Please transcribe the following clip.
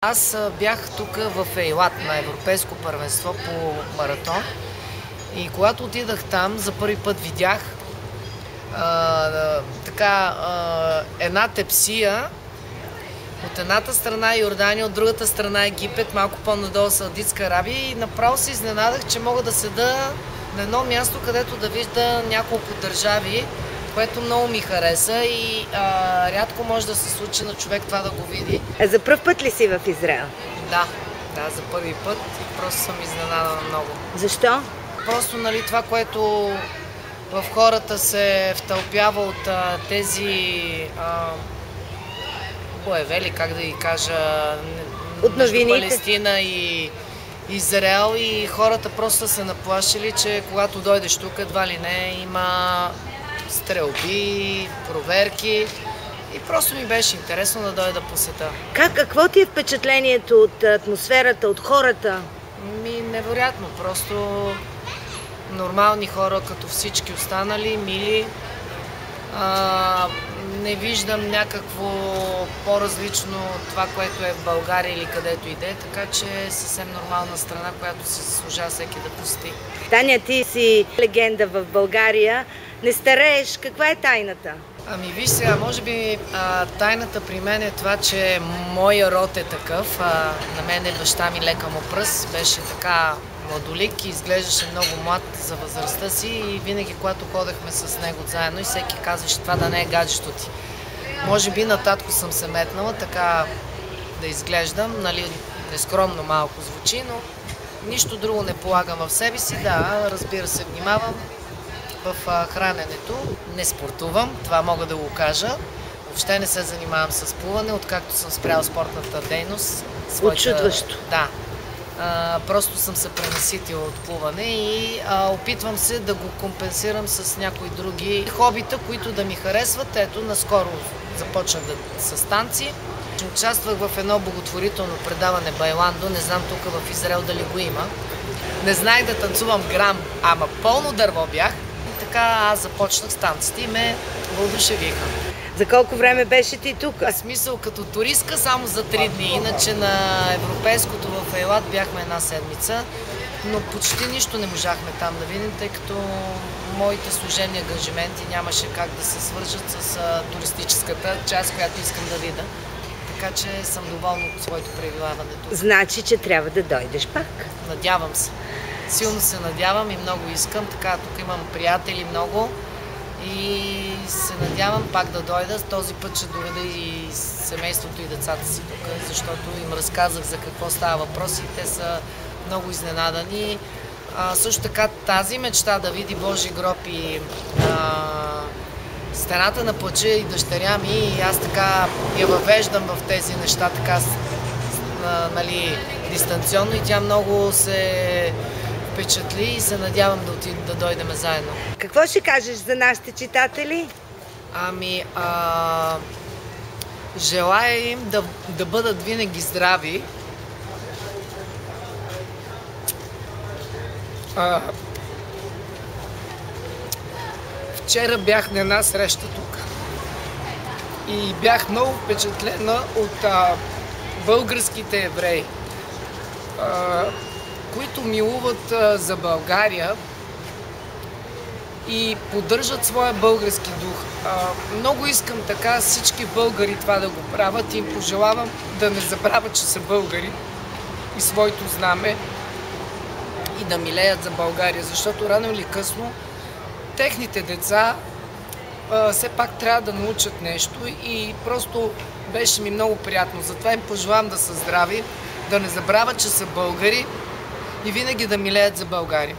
Аз бях тук в Ейлат на европейско първенство по маратон и когато отидах там, за първи път видях една тепсия. От едната страна е Йордания, от другата страна е Египет, малко по-надолу Саудитска Арабия и направо се изненадах, че мога да седа на едно място, където да вижда няколко държави, което много ми хареса и рядко може да се случи на човек това да го види. За пръв път ли си в Израел? Да, за първи път и просто съм изненадана много. Защо? Просто това, което в хората се втълпява от тези боевели, как да ги кажа, от между Палестина и Израел, и хората просто са наплашили, че когато дойдеш тук, едва ли не има стрелби, проверки и просто ми беше интересно да дойда да посета. Какво ти е впечатлението от атмосферата, от хората? Невероятно, просто нормални хора, като всички останали, мили. Не виждам някакво по-различно от това, което е в България или където и да е, така че е съвсем нормална страна, която се заслужава всеки да посети. Таня, ти си легенда в България. Не старееш. Каква е тайната? Виж сега, може би тайната при мен е това, че моя род е такъв. На мен баща ми лека му пръст, беше така младолик и изглеждаше много млад за възрастта си и винаги, когато ходехме с него заедно и всеки казваше това да не е гаджето ти. Може би на татко съм се метнала така да изглеждам, нескромно малко звучи, но нищо друго не полагам в себе си. Да, разбира се, внимавам в храненето, не спортувам, това мога да го кажа. Въобще не се занимавам с плуване, откакто съм спряла спортната дейност. Учудващо. Да. Просто съм се пренаситила от плуване и опитвам се да го компенсирам с някои други хобита, които да ми харесват. Ето, наскоро започнах с танци. Участвах в едно благотворително предаване Байландо, не знам тук в Израел дали го има. Не знаех да танцувам грам, ама пълно дърво бях. И така аз започнах с танците и ме въодушевиха. За колко време беше ти тук? В смисъл като туристка само за 3 дни, иначе на европейското в Ейлат бяхме една седмица, но почти нищо не можахме там да видим, тъй като моите служебни ангажименти нямаше как да се свържат с туристическата част, която искам да видя. Така че съм доволна от своето пребиваване тук. Значи, че трябва да дойдеш пак. Надявам се. Силно се надявам и много искам. Така, тук имам приятели много и се надявам пак да дойда. Този път ще доведа и семейството и децата си тук, защото им разказах за какво става въпрос и те са много изненадани. Също така тази мечта да види Божи гроб и стената на плача и дъщеря ми, и аз така я въвеждам в тези неща така дистанционно и тя много се впечатли и се надявам да дойдем заедно. Какво ще кажеш за нашите читатели? Желая им да бъдат винаги здрави. Вчера бях на една среща тук и бях много впечатлена от българските евреи, които милуват за България и поддържат своя български дух. Много искам така всички българи това да го правят и им пожелавам да не забравят, че са българи и своето знаме и да милеят за България, защото рано или късно техните деца все пак трябва да научат нещо и просто беше ми много приятно. Затова им пожелавам да са здрави, да не забравят, че са българи и винаги да милеят за България.